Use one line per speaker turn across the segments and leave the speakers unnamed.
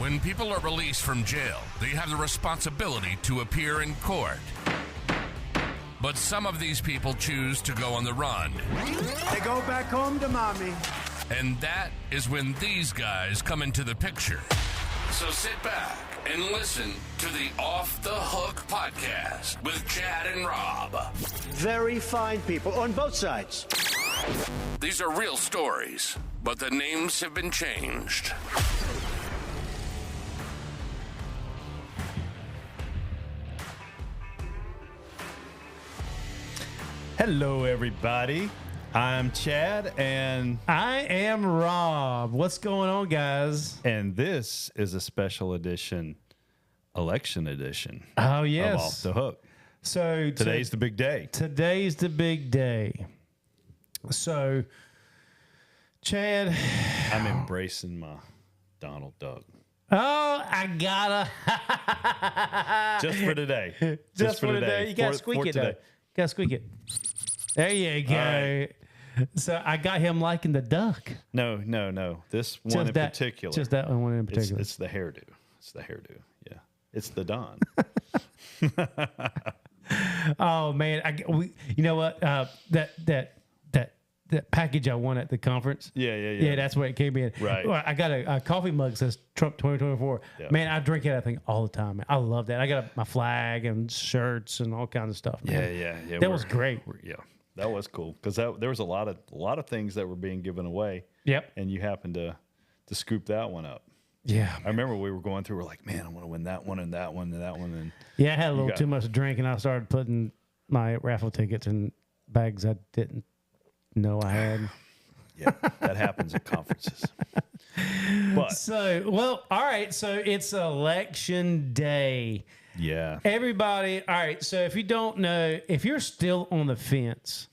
When people are released from jail, they have the responsibility to appear in court. But some of these people choose to go on the run.
They go back home to mommy.
And that is when these guys come into the picture. So sit back and listen to the Off the Hook podcast with Chad and Rob.
Very fine people on both sides.
These are real stories, but the names have been changed.
Hello, everybody. I'm Chad, and
I am Rob. What's going on, guys?
and this is a special edition, election edition
Oh,
of
yes.
Off the Hook.
So
Today's the big day.
today's the big day. So, Chad,
I'm embracing my Donald Duck
oh, I gotta
just for today.
just for today. You gotta squeak it, though.
today.
Gotta squeak it. There you go.
right.
So I got him liking the duck.
No. This one in particular.
Just that one in particular.
It's the hairdo. It's the hairdo. Yeah. It's the Don.
Oh man, you know what? That package I won at the conference.
Yeah.
That's where it came in.
Right.
Well, I got a coffee mug that says Trump 2024.
Yeah.
Man, I drink it, I think, all the time. Man. I love that. I got my flag and shirts and all kinds of stuff. Man.
Yeah.
That was great.
Yeah. That was cool because there was a lot of things that were being given away.
Yep.
And you happened to scoop that one up.
Yeah.
I remember we were going through. We're like, man, I want to win that one and that one and that one. And
Yeah, I had a little too much to drink, and I started putting my raffle tickets in bags I didn't know I had.
yeah, that happens at conferences. But
So, well, all right. So it's election day.
yeah,
Everybody, all right. So if you don't know, if you're still on the fence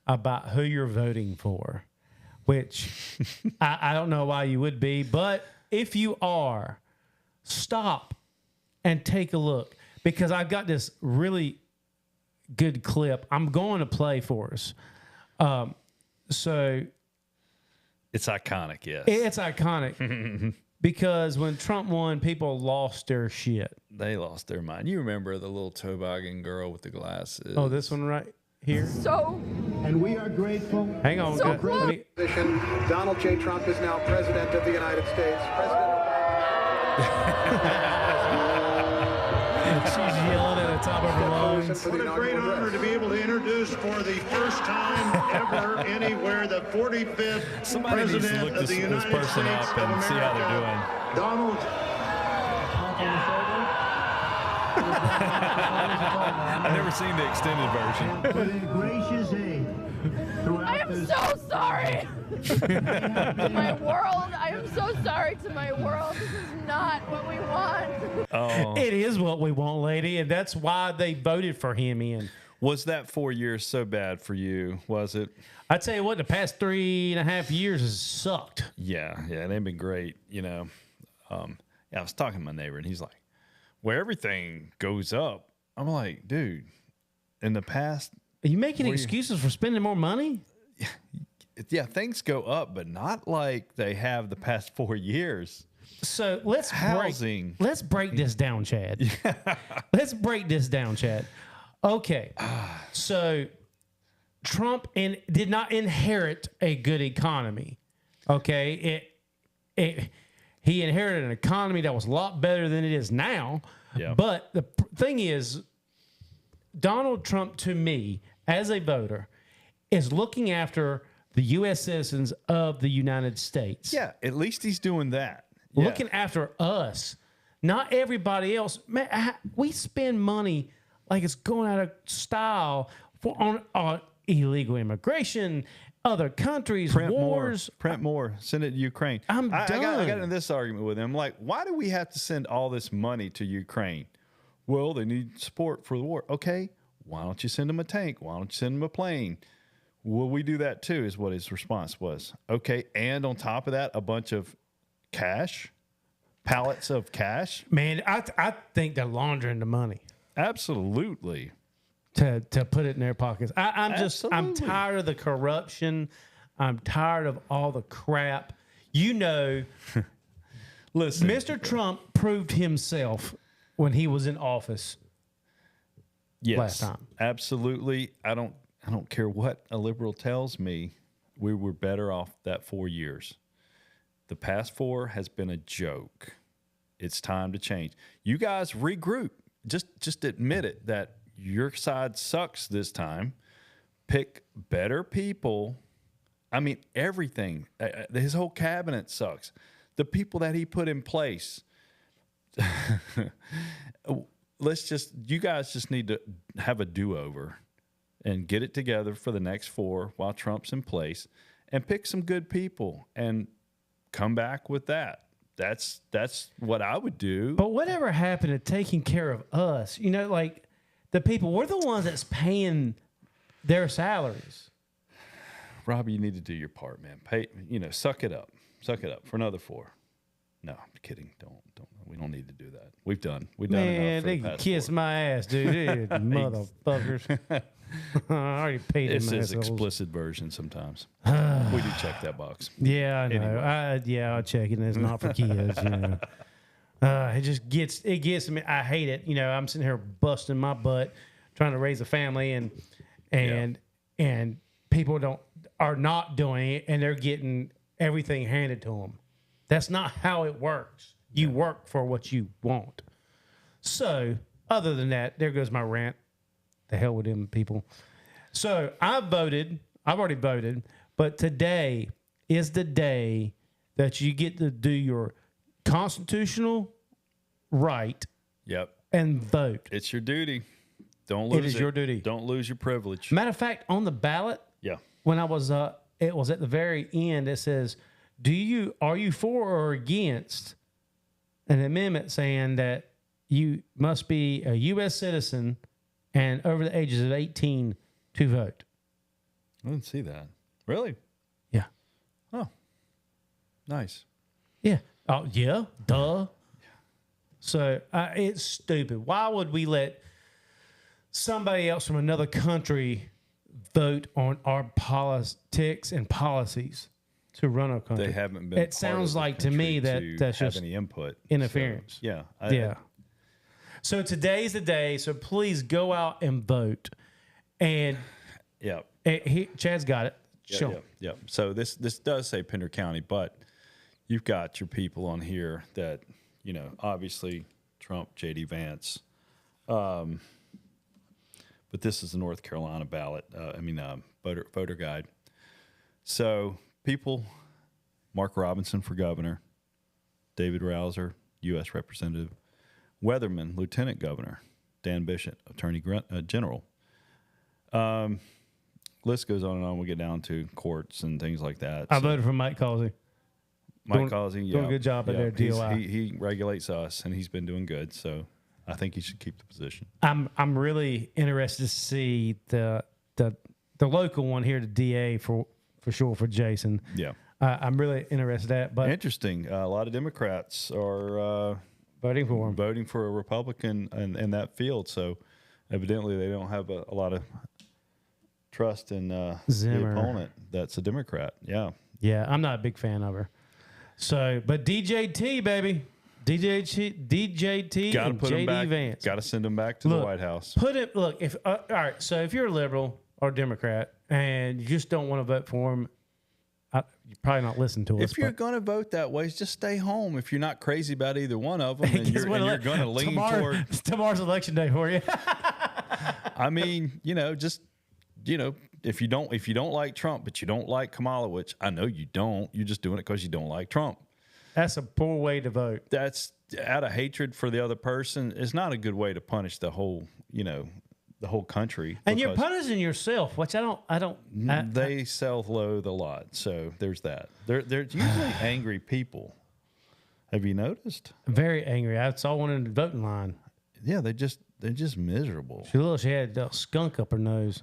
about who you're voting for, which I don't know why you would be, but if you are, stop and take a look because I've got this really good clip I'm going to play for us. So
it's iconic. Yes,
it's iconic because when Trump won, people lost their shit.
they lost their mind. You remember the little toboggan girl with the glasses?
Oh, this one right here.
And we are grateful.
Hang on.
So
let me-
position. Donald J. Trump is now president of the United States.
She's yelling at the top of her lungs.
What
What a great honor to be able to introduce for the first time ever anywhere the 45th
Somebody needs to
President
look
of
this
the United
person
States
up
of
and see how they're
America, Donald.
I've never seen the extended version.
For their gracious aid
I
throughout
am
this.
so sorry to my world. I am so sorry to my world. This is not what we want.
Oh,
It is what we want, lady, and that's why they voted for him in.
was that 4 years so bad for you? Was it?
I tell you what, the past 3.5 years has sucked.
Yeah, they've been great. You know, I was talking to my neighbor, and he's like, "Well, everything goes up." I'm like, "Dude, in the past,
Are you making
Were you-
excuses for spending more money?
yeah, things go up, but not like they have the past 4 years."
So let's
Housing.
Let's break this down, Chad. Let's break this down, Chad. Okay, so Trump did not inherit a good economy. Okay, he inherited an economy that was a lot better than it is now.
Yeah.
But the thing is, Donald Trump, to me, as a voter, is looking after the U.S. citizens of the United States.
Yeah, at least he's doing that. Yeah.
Looking after us, not everybody else. Man, we spend money like it's going out of style on illegal immigration, other countries, wars.
Print more. Send it to Ukraine.
I'm
I got
done.
into this argument with him. Like, why do we have to send all this money to Ukraine? Well, they need support for the war. Okay, why don't you send them a tank? Why don't you send them a plane? Will we do that too? Is what his response was. Okay, and on top of that, a bunch of cash, pallets of cash.
Man, I think they're laundering the money
Absolutely.
to put it in their pockets. I'm
Absolutely.
tired of the corruption. I'm tired of all the crap. You know,
Listen,
Mr. Trump proved himself when he was in office.
yes,
last time.
absolutely. I don't care what a liberal tells me. We were better off that 4 years. The past 4 has been a joke. It's time to change. You guys regroup. Just admit it that your side sucks this time. Pick better people. I mean, everything. His whole cabinet sucks. The people that he put in place. You guys just need to have a do-over and get it together for the next 4 while Trump's in place and pick some good people and come back with that. That's what I would do.
But whatever happened to taking care of us? You know, like the people, we're the ones that's paying their salaries.
Robbie, you need to do your part, man. Suck it up. Suck it up for another 4. No, I'm kidding. Don't. We don't need to do that. We've done enough.
Man,
For
they
the past
kiss
4.
my ass, dude. Motherfuckers. I already paid
It's
them
his
assholes.
explicit version sometimes. We do check that box.
Yeah, I know.
Anyway.
I'll check it. It's not for kids, you know. It gets me. I hate it. You know, I'm sitting here busting my butt trying to raise a family, and people are not doing it, and they're getting everything handed to them. That's not how it works. You work for what you want. So, other than that, there goes my rant. The hell with them people. So I've already voted, but today is the day that you get to do your constitutional right
Yep.
and vote.
It's your duty. Don't lose it.
It is your duty.
Don't lose your privilege.
Matter of fact, on the ballot,
Yeah.
when I was it was at the very end, it says, are you for or against an amendment saying that you must be a U.S. citizen and over the ages of 18 to vote?
I didn't see that. Really?
Yeah.
Oh. Nice.
Yeah. Oh, yeah. Duh. So it's stupid. Why would we let somebody else from another country vote on our politics and policies to run our country?
They haven't been.
It sounds like to me that that's
have
just
any input
interference.
So, yeah.
Yeah. So today's the day. So please go out and vote. And
Yeah.
Chad's got it. Show him.
Yeah. So this does say Pender County, but you've got your people on here that, obviously Trump, J.D. Vance. But this is the North Carolina ballot. Voter guide. So people, Mark Robinson for governor, David Rouser, U.S. representative, Weatherman, lieutenant governor, Dan Bishop, attorney general. List goes on and on. We get down to courts and things like that.
I voted for Mike Causey.
Mike Causey,
doing a good job at their DOI.
He regulates us, and he's been doing good. So I think he should keep the position.
I'm really interested to see the local one here, the DA for sure for Jason.
Yeah,
I'm really interested in that. But
interesting. A lot of Democrats are
voting for him,
voting for a Republican in that field. So evidently, they don't have a lot of trust in the opponent that's a Democrat. Yeah.
Yeah, I'm not a big fan of her. So, but DJT, baby. DJT
Gotta
and
put him
JD
back.
Vance.
Got to send him back to the White House.
If all right, so if you're a liberal or Democrat and you just don't want to vote for him, you're probably not listening to us.
If you're going to vote that way, just stay home. If you're not crazy about either one of them, and you're going to lean toward
tomorrow's election day for you.
I mean, if you don't like Trump, but you don't like Kamala, which I know you don't, you're just doing it because you don't like Trump.
That's a poor way to vote.
That's out of hatred for the other person. It's not a good way to punish the whole country.
And you're punishing yourself, which
they self-loathe a lot. So there's that. They're usually angry people. Have you noticed?
Very angry. I saw one in the voting line.
Yeah, they're just miserable.
She had a skunk up her nose.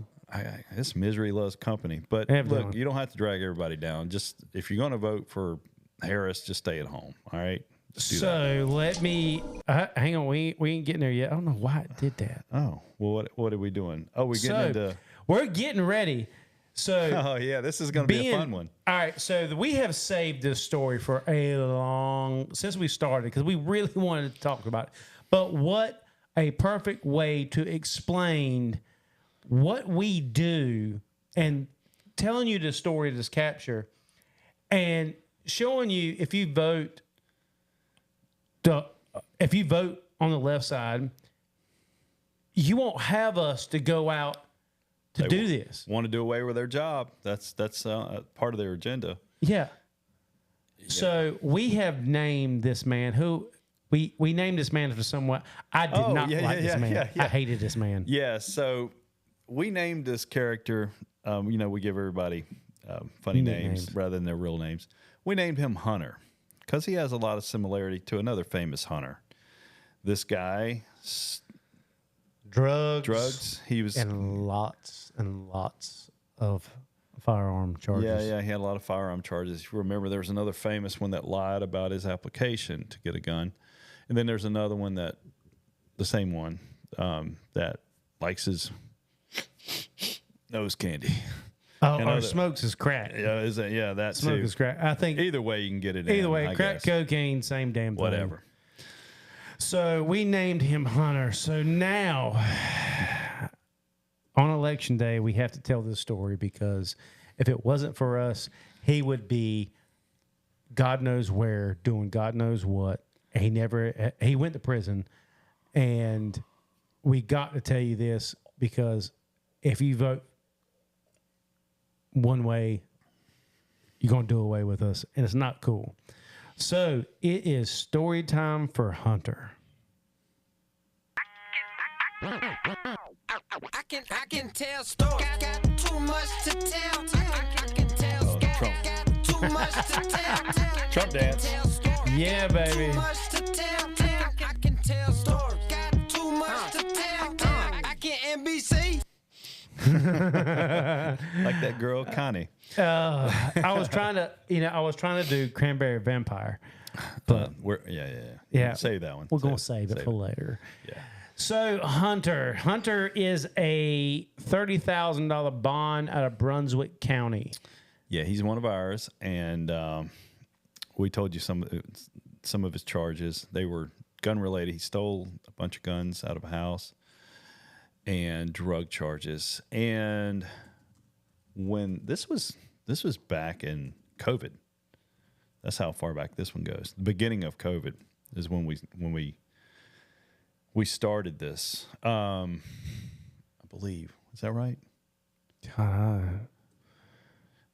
This misery loves company. But look, you don't have to drag everybody down. Just if you're going to vote for Harris, just stay at home. All right.
So let me hang on. We ain't getting there yet. I don't know why it did that.
Oh well, what are we doing? Oh,
we're getting ready. So
oh yeah, this is going to be a fun one.
All right. So we have saved this story for a long since we started, because we really wanted to talk about it. But what a perfect way to explain what we do and telling you the story of this capture and showing you if you vote on the left side, you won't have us to go out to do this.
Want to do away with their job. That's part of their agenda.
Yeah. So we have named this man who we named this man for someone I did not like this man. I hated this man.
Yeah. So we named this character. We give everybody funny names rather than their real names. We named him Hunter because he has a lot of similarity to another famous hunter. This guy, drugs. He was
and lots of firearm charges.
Yeah, he had a lot of firearm charges. You remember there was another famous one that lied about his application to get a gun. And then there's another one the same one, that likes his nose candy.
Or smokes his crack.
Yeah, that
Smoke
too.
his crack. I think
Either way you can get it
either
in,
way,
I
crack,
guess.
cocaine, same damn thing.
Whatever.
So we named him Hunter. So now, on election day, we have to tell this story because if it wasn't for us, he would be God knows where, doing God knows what. He went to prison, and we got to tell you this because if you vote one way, you're going to do away with us, and it's not cool. So it is story time for Hunter.
I can tell stories. Got too much to tell. I can tell. Got too much to tell.
Trump dance.
Yeah, baby.
Too much to tell. I can tell stories. Got too much to tell. I can NBC.
Like that girl Connie.
I was trying to do Cranberry Vampire, but
Yeah. Save that one.
we're gonna save it for later.
Yeah.
So Hunter is a $30,000 bond out of Brunswick County.
Yeah, he's one of ours, and we told you some of his charges. They were gun related. He stole a bunch of guns out of a house, and drug charges. And when this was back in COVID. That's how far back this one goes. The beginning of COVID is when we started this. I believe. Is that right? It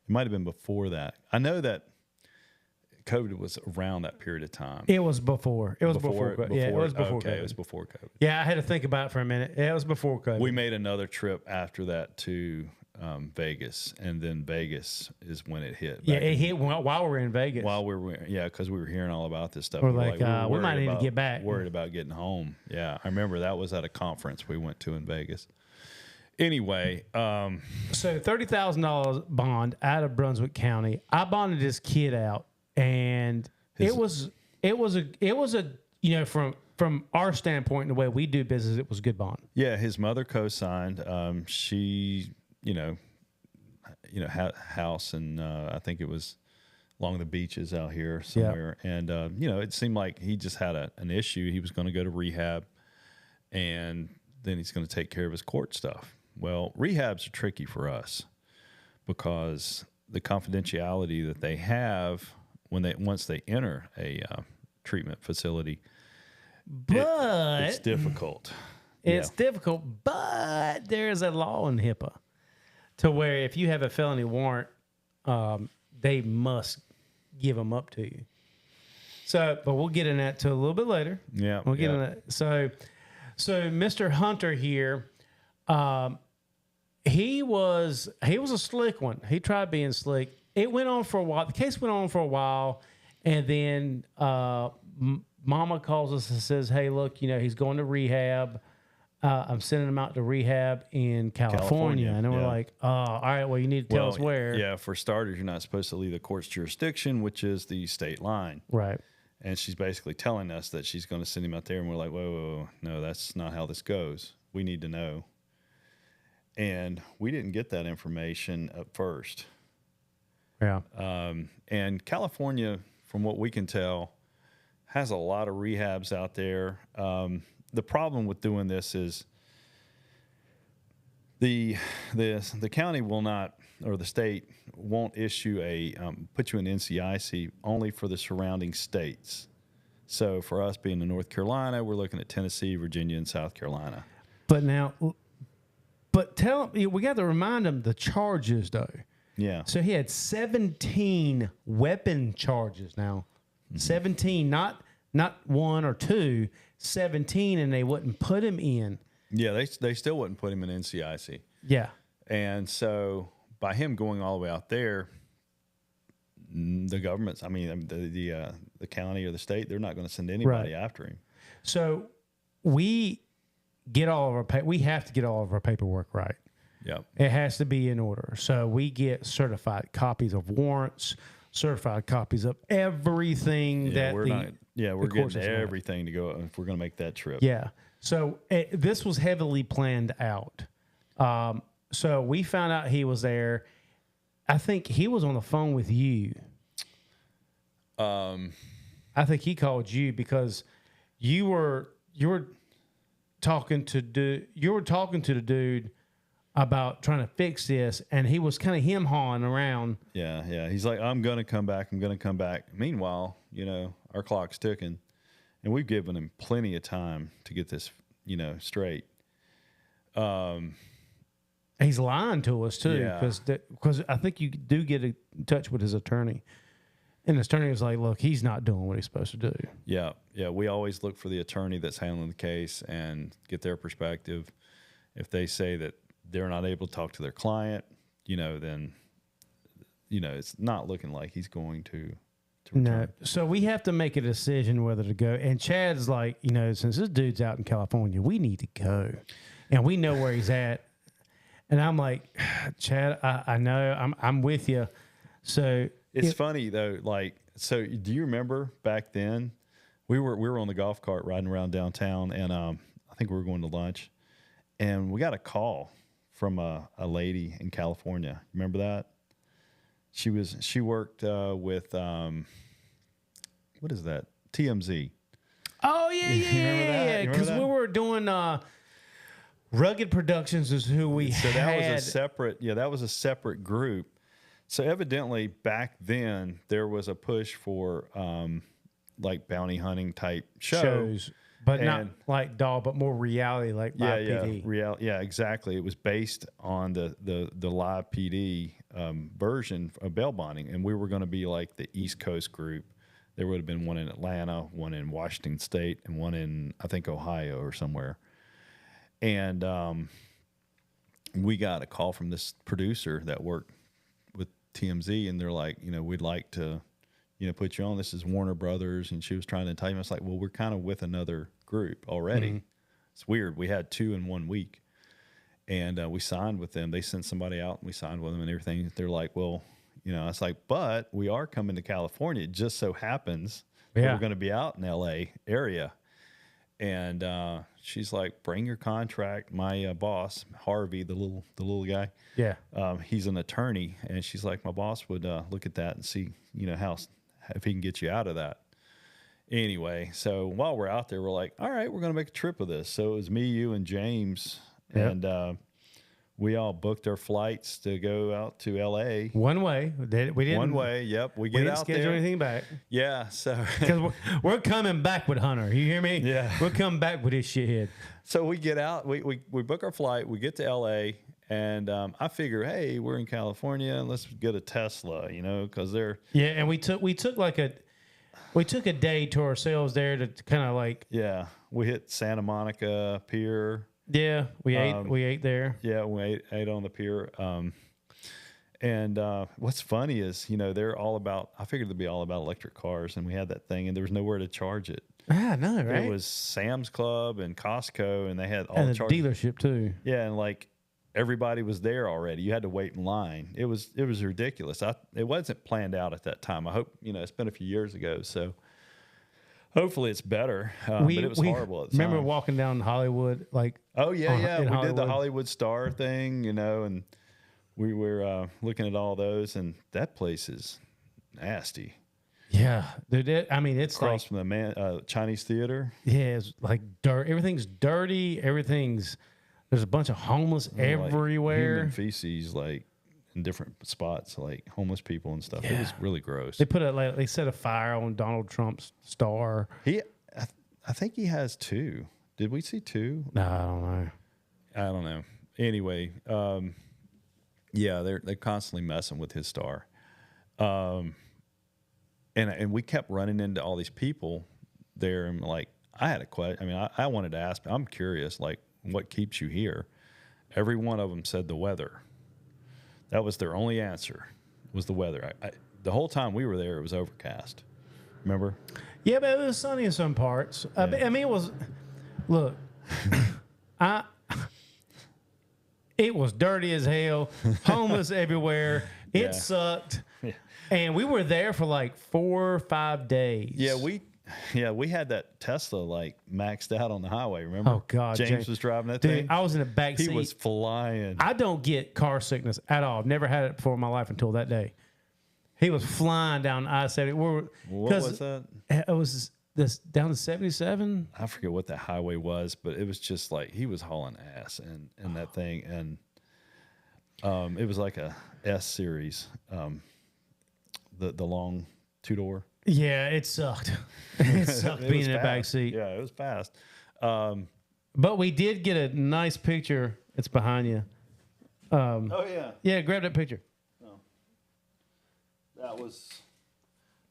might have been before that. I know that COVID was around that period of time.
It was before. It was before. Yeah, it was before.
Okay,
COVID.
it was before COVID.
Yeah, I had to think about it for a minute. Yeah, it was before COVID.
We made another trip after that to Vegas, and then Vegas is when it hit.
Yeah, it hit while we were in Vegas.
Because we were hearing all about this stuff.
We're like, we might need to get back.
Worried about getting home. Yeah, I remember that was at a conference we went to in Vegas. Anyway, so
$30,000 bond out of Brunswick County. I bonded this kid out, and it was a from our standpoint and the way we do business, it was a good bond.
Yeah, his mother co-signed. She, had a house, and I think it was along the beaches out here somewhere. Yeah. And it seemed like he just had an issue. He was going to go to rehab, and then he's going to take care of his court stuff. Well, rehabs are tricky for us because the confidentiality that they have once they enter a treatment facility, it's difficult.
It's difficult, but there's a law in HIPAA to where if you have a felony warrant, they must give them up to you. So, but we'll get in that to a little bit later.
Yeah,
we'll get in that. So Mr. Hunter here, he was a slick one. He tried being slick. It went on for a while. The case went on for a while, and then Mama calls us and says, "Hey, look, he's going to rehab. I'm sending him out to rehab in California." And then we're like, "Oh, all right. Well, you need to tell us where."
Yeah, for starters, you're not supposed to leave the court's jurisdiction, which is the state line.
Right.
And she's basically telling us that she's going to send him out there, and we're like, whoa, no, that's not how this goes. We need to know. And we didn't get that information at first.
Yeah.
And California, from what we can tell, has a lot of rehabs out there. The problem with doing this is the county will not, or the state won't issue put you in NCIC only for the surrounding states. So for us being in North Carolina, we're looking at Tennessee, Virginia, and South Carolina.
But tell him, we got to remind him the charges though.
Yeah.
So he had 17 weapon charges now. 17, not 1 or 2, 17, and they wouldn't put him in.
Yeah, they still wouldn't put him in NCIC.
Yeah.
And so by him going all the way out there, the government's, I mean, the county or the state, they're not going to send anybody after him.
So we get all of our we have to get all of our paperwork right.
Yep.
It has to be in order. So we get certified copies of warrants, certified copies of everything
we're getting everything to go if we're going to make that trip.
Yeah. So this was heavily planned out. So we found out he was there. I think he was on the phone with you. I think he called you because you were talking to the dude about trying to fix this, and he was kind of him-hawing around.
Yeah. He's like, I'm going to come back. Meanwhile, our clock's ticking, and we've given him plenty of time to get this, straight.
He's lying to us too, because I think you do get in touch with his attorney, and his attorney was like, "Look, he's not doing what he's supposed to do."
Yeah. We always look for the attorney that's handling the case and get their perspective. If they say that they're not able to talk to their client, then it's not looking like he's going to return.
No. So we have to make a decision whether to go. And Chad's like, since this dude's out in California, we need to go, and we know where he's at. And I'm like, Chad, I know, I'm with you. So
it's funny though. Like, so do you remember back then we were on the golf cart riding around downtown, and I think we were going to lunch, and we got a call from a lady in California. Remember that? She worked with what is that? TMZ.
Oh yeah. Because we were doing Rugged Productions is who we had.
So that was a separate group. So evidently back then there was a push for like bounty hunting type shows.
But not like dog, but more reality, like live PD.
Yeah, exactly. It was based on the live PD version of bail bonding, and we were going to be like the East Coast group. There would have been one in Atlanta, one in Washington State, and one in, I think, Ohio or somewhere. And we got a call from this producer that worked with TMZ, and they're like, we'd like to put you on. This is Warner Brothers. And she was trying to tell me, I was like, well, we're kind of with another group already. Mm-hmm. It's weird. We had 2 in 1 week, and we signed with them. They sent somebody out, and we signed with them and everything. They're like, well, it's like, but we are coming to California. It just so happens we're going to be out in LA area. And she's like, bring your contract. My boss, Harvey, the little guy. Yeah. He's an attorney. And she's like, my boss would look at that and see, if he can get you out of that. Anyway, so while we're out there, we're like, all right, we're going to make a trip of this. So it was me, you, and James. Yep. And we all booked our flights to go out to L.A.
One way. We didn't.
One way, yep. We get out there.
We didn't schedule anything back.
Yeah, so.
Because we're coming back with Hunter. You hear me?
Yeah.
We're coming back with this shithead.
So we get out. We book our flight. We get to L.A., and I figure, hey, we're in California, and let's get a Tesla, because they're.
Yeah, and we took a day to ourselves there to kind of like.
Yeah, we hit Santa Monica Pier.
Yeah, we ate there.
Yeah, we ate on the pier. And what's funny is, they're all about. I figured they'd be all about electric cars, and we had that thing, and there was nowhere to charge it.
Ah, no, right?
It was Sam's Club and Costco, and they had all
the
dealership
too.
Yeah, and like everybody was there already. You had to wait in line. It was ridiculous. It wasn't planned out at that time. I hope it's been a few years ago, so. Hopefully it's better, but it was horrible at the time.
Remember walking down Hollywood, like
we did the Hollywood Star thing, and we were looking at all those, and that place is nasty.
Yeah, dude. It's
Across
like
from the Chinese theater.
yeah, it's like dirt. Everything's dirty. There's a bunch of homeless everywhere.
Like human feces, like in different spots, like homeless people and stuff.
Yeah.
It was really gross.
They set a fire on Donald Trump's star.
I think he has 2. Did we see 2?
No, I don't know.
I don't know. Anyway, yeah, they're constantly messing with his star. And we kept running into all these people there, and like I had a question. I mean, I wanted to ask. I'm curious, like, what keeps you here? Every one of them said the weather. That was their only answer. Was the weather? The whole time we were there, it was overcast. Remember?
Yeah, but it was sunny in some parts. I mean, it was. Look, it was dirty as hell, homeless everywhere. It sucked, and we were there for like 4 or 5 days.
Yeah, we had that Tesla like maxed out on the highway. Remember?
Oh God,
James was driving that
dude,
thing.
I was in the back seat.
He was flying.
I don't get car sickness at all. I've never had it before in my life until that day. He was flying down I-70.
What was that?
It was this down to 77.
I forget what that highway was, but it was just like he was hauling ass in that thing, and it was like a S series, the long 2-door.
Yeah, it sucked. It sucked being in the back seat.
Yeah, it was fast.
But we did get a nice picture. It's behind you.
Oh yeah,
Yeah, grab that picture.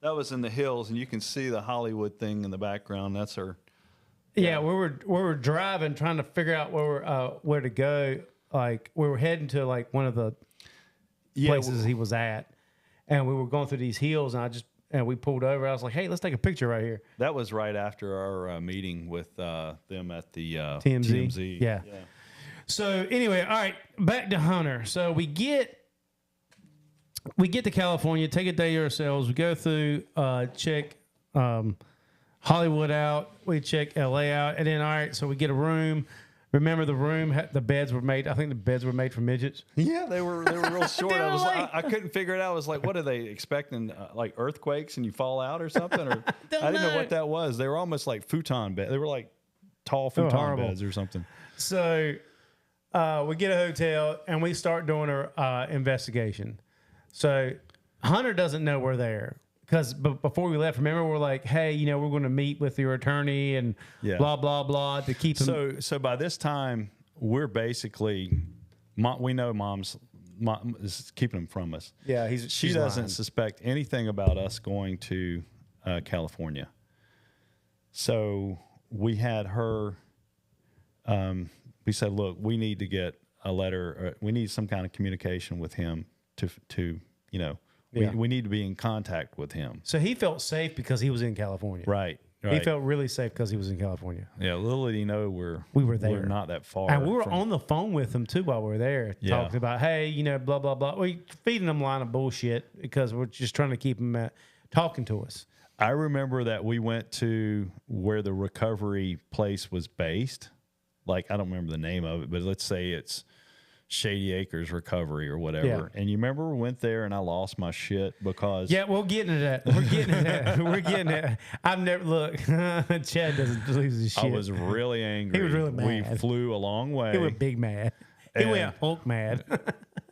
that was in the hills, and you can see the Hollywood thing in the background. That's her.
Yeah, we were driving, trying to figure out where to go. Like we were heading to like one of the places he was at, and we were going through these hills, and we pulled over. I was like, "Hey, let's take a picture right here."
That was right after our meeting with them at the
TMZ. Yeah. So anyway, all right, back to Hunter. So we get to California, take a day ourselves. We go through, check Hollywood out. We check LA out, and then all right. So we get a room. Remember the room? The beds were made. I think the beds were made for midgets.
Yeah, they were real short. I couldn't figure it out. I was like, what are they expecting? Like earthquakes and you fall out or something? Or I didn't know what that was. They were almost like futon beds. They were like tall futon beds or something.
So we get a hotel and we start doing our investigation. So Hunter doesn't know we're there. Because before we left, remember, we're like, hey, we're going to meet with your attorney and blah, blah, blah to keep him.
So by this time, we're basically, we know mom is keeping him from us.
Yeah,
she doesn't suspect anything about us going to California. So we had her, we said, look, we need to get a letter, or we need some kind of communication with him to we need to be in contact with him.
So he felt safe because he was in California.
Right.
He felt really safe because he was in California.
Yeah, little did he know we were there. We're not that far.
And we were on the phone with him, too, while we were there. Talking about, hey, blah, blah, blah. We feeding him a line of bullshit because we're just trying to keep him talking to us.
I remember that we went to where the recovery place was based. Like, I don't remember the name of it, but let's say it's Shady Acres Recovery or whatever. Yeah. And you remember we went there and I lost my shit because...
Yeah, we'll get into that. We're getting into that. We're getting it. I've never... Look, Chad doesn't lose his shit.
I was really angry.
He was really mad.
We flew a long way.
He went big mad. He went Hulk mad.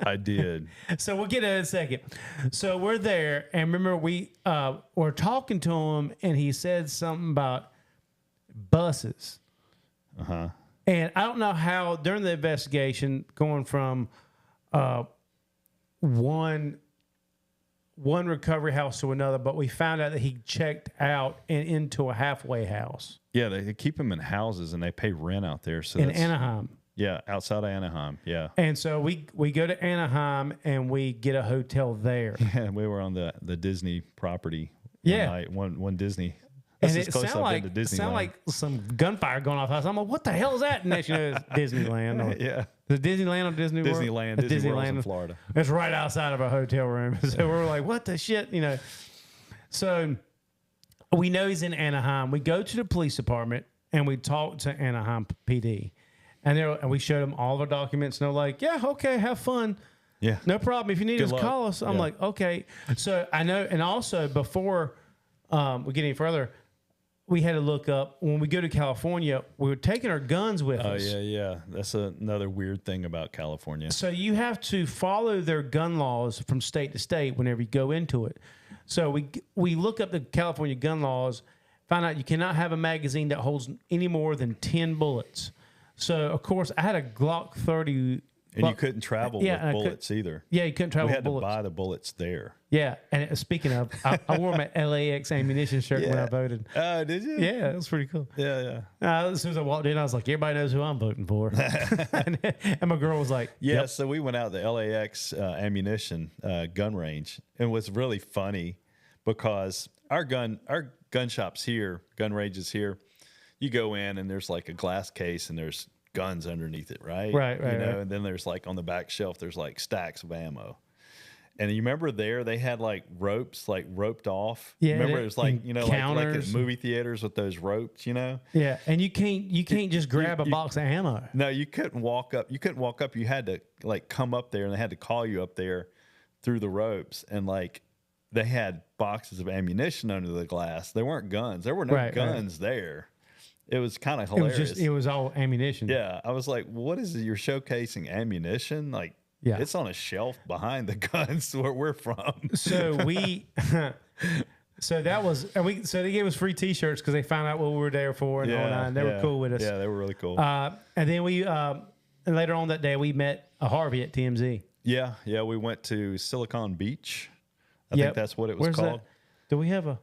I did.
So we'll get to it in a second. So we're there, and remember we were talking to him, and he said something about buses.
Uh-huh.
And I don't know how, during the investigation, going from one recovery house to another, but we found out that he checked out and into a halfway house.
Yeah, they keep him in houses, and they pay rent out there. So
in Anaheim.
Yeah, outside of Anaheim, yeah.
And so we go to Anaheim, and we get a hotel there.
Yeah, we were on the Disney property one night, one Disney.
And it sounded like some gunfire going off. I'm like, what the hell is that? And next you know, it's Disneyland.
Yeah.
The Disneyland or Disney World?
Disneyland in Florida.
It's right outside of our hotel room. So we're like, what the shit? So we know he's in Anaheim. We go to the police department and we talk to Anaheim PD. And we showed them all of our documents. And they're like, yeah, okay, have fun.
Yeah.
No problem. If you need us, call us. I'm like, okay. So I know. And also before we get any further, we had to look up when we go to California. We were taking our guns with us.
Oh yeah. That's another weird thing about California.
So you have to follow their gun laws from state to state whenever you go into it. So we look up the California gun laws, find out you cannot have a magazine that holds any more than 10 bullets. So of course I had a Glock 30.
And you couldn't travel with bullets either.
Yeah, you couldn't travel
we
with
had
bullets.
to buy the bullets there.
Yeah, and speaking of, I wore my LAX ammunition shirt when I voted.
Oh, did you?
Yeah, it was pretty cool.
Yeah.
As soon as I walked in, I was like, everybody knows who I'm voting for. and my girl was like,
Yeah,
yep.
so we went out to the LAX ammunition gun range. And it was really funny because our gun shops here, gun ranges here, you go in and there's like a glass case and there's guns underneath it, right?
Right.
And then there's like on the back shelf, there's like stacks of ammo. And you remember there they had like ropes, like roped off.
Yeah,
remember it was like like at
counters.
movie theaters with those ropes,
Yeah, and you can't just grab a box of ammo.
No, you couldn't walk up. You had to like come up there, and they had to call you up there through the ropes. And like they had boxes of ammunition under the glass. There weren't guns. There were no guns there. It was kind of hilarious.
It was all ammunition.
Yeah, I was like, "What is it? You're showcasing ammunition? Like, it's on a shelf behind the guns where we're from."
So so that was, so they gave us free T-shirts because they found out what we were there for and all that. And they were cool with us.
Yeah, they were really cool.
And then and later on that day we met a Harvey at TMZ.
Yeah, we went to Silicon Beach. I think that's what it was called.
That? Do we have a?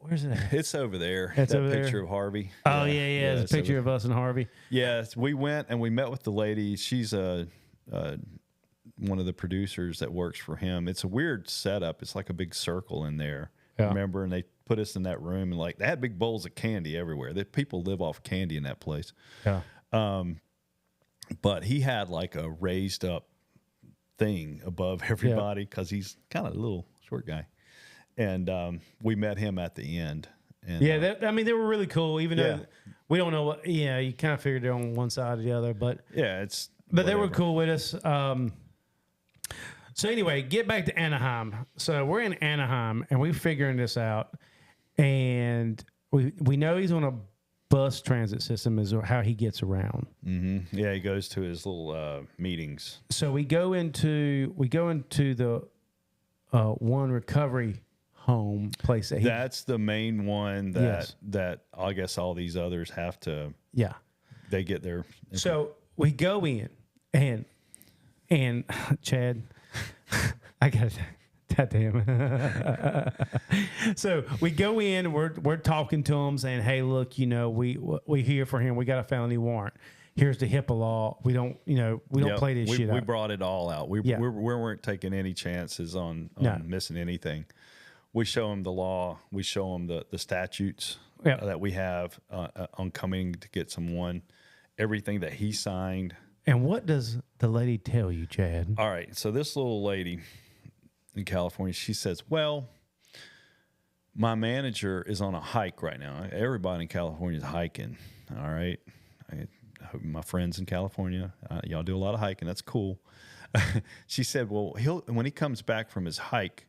Where's it at?
It's over there.
It's
that
over
picture
there.
of Harvey.
Oh, yeah. There's a picture of us and Harvey.
Yes, we went and we met with the lady. She's one of the producers that works for him. It's a weird setup. It's like a big circle in there.
Yeah.
Remember? And they put us in that room and like they had big bowls of candy everywhere. People live off candy in that place.
Yeah.
But he had like a raised up thing above everybody because he's kind of a little short guy. And we met him at the end. And,
they were really cool, even though we don't know what, you kind of figured they're on one side or the other. But
but
they were cool with us. So anyway, get back to Anaheim. So we're in Anaheim, and we're figuring this out. And we know he's on a bus transit system is how he gets around.
Mm-hmm. Yeah, he goes to his little meetings.
So we go into the one recovery home place
that's the main one that I guess all these others have to they get their
so we go in and Chad I got goddamn so we go in, we're talking to him saying, hey, look, we here for him, we got a felony warrant, here's the HIPAA law, we don't play this shit
we
out.
brought it all out. We weren't taking any chances on missing anything. We show them the law. We show them the statutes that we have on coming to get someone, everything that he signed.
And what does the lady tell you, Chad?
All right. So this little lady in California, she says, well, my manager is on a hike right now. Everybody in California is hiking. All right. I hope my friends in California, y'all do a lot of hiking. That's cool. She said, well, when he comes back from his hike,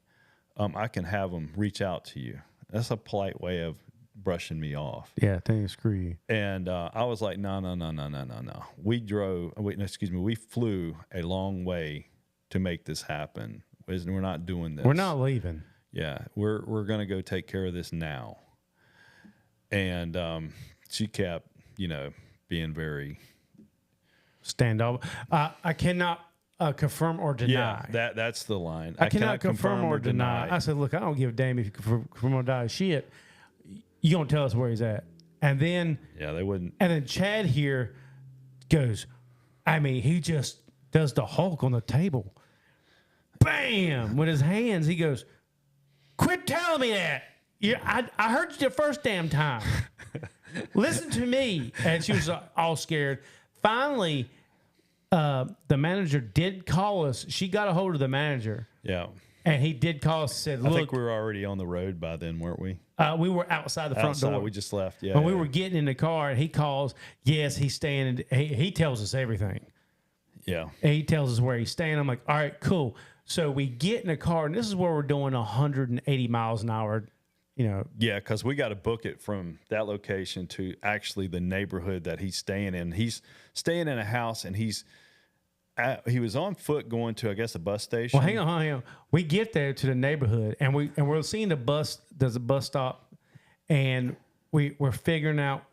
I can have him reach out to you. That's a polite way of brushing me off.
Yeah, thanks, screw you.
And I was like, no. We flew a long way to make this happen. We're not doing this.
We're not leaving.
Yeah, we're going to go take care of this now. And she kept, being very
standoff. I cannot confirm or deny.
Yeah, that's the line.
I cannot confirm or deny. I said, look, I don't give a damn if you confirm or deny shit. You don't tell us where he's at. And then
they wouldn't.
And then Chad here goes, he just does the Hulk on the table. Bam! With his hands, he goes, quit telling me that. I heard you the first damn time. Listen to me. And she was all scared. Finally, the manager did call us. She got a hold of the manager.
Yeah.
And he did call us and said, look.
I think we were already on the road by then, weren't we?
We were outside the front door.
We just left,
When we were getting in the car, and he calls, yes, he's staying. He tells us everything.
Yeah.
And he tells us where he's staying. I'm like, all right, cool. So we get in the car, and this is where we're doing 180 miles an hour,
Yeah, because we got to book it from that location to actually the neighborhood that he's staying in. He's staying in a house, and he was on foot going to, I guess, a bus station.
Well, hang on. We get there to the neighborhood, and we're seeing the bus. There's a bus stop, and we're figuring out